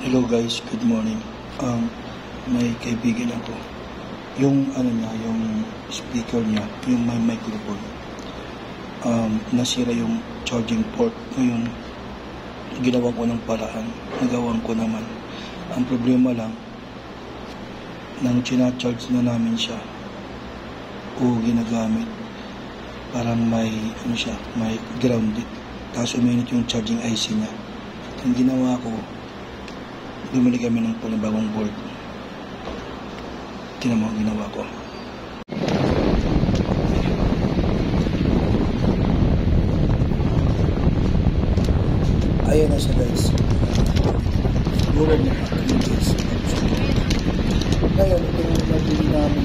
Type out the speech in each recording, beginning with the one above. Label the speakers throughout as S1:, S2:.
S1: Hello guys, good morning. May kaibigan ako. Yung niya, yung speaker niya, yung may microphone. Nasira yung charging port. Ngayon, ginawa ko ng paraan. Nagawan ko naman. Ang problema lang, nang charge na namin siya o ginagamit, parang may may grounded. Tapos uminit yung charging IC niya. Ang ginawa ko, bumili kami ng panibagong board. Tingnan mo ang ginawa ko. Ayan na siya guys. Siguro na guys. Ngayon, ito yung nabili namin.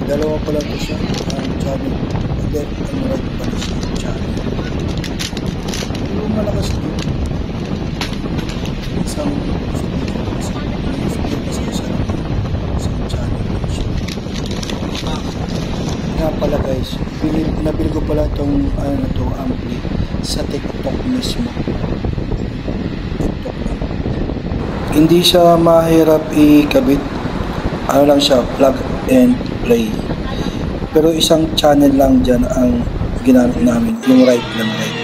S1: Dalawa pa lang ito siya. Ang channel. And then, ang right pa na siya. Channel. Yung malakas ito. Isang nga pala guys, nabili ko pala itong ampli sa TikTok mismo. TikTok lang. Hindi siya mahirap ikabit. Lang siya, plug and play. Pero isang channel lang dyan ang ginamit namin, yung right lang right.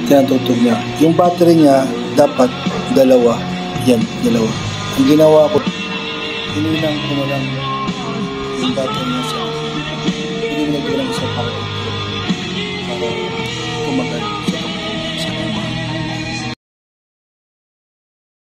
S1: Tinatutog niya. Yung battery niya, dapat dalawa. Yan, dalawa. Ang ginawa ko, inilang ko na lang yung battery niya sa akin. Hindi mo nagbilang isa para kumagal.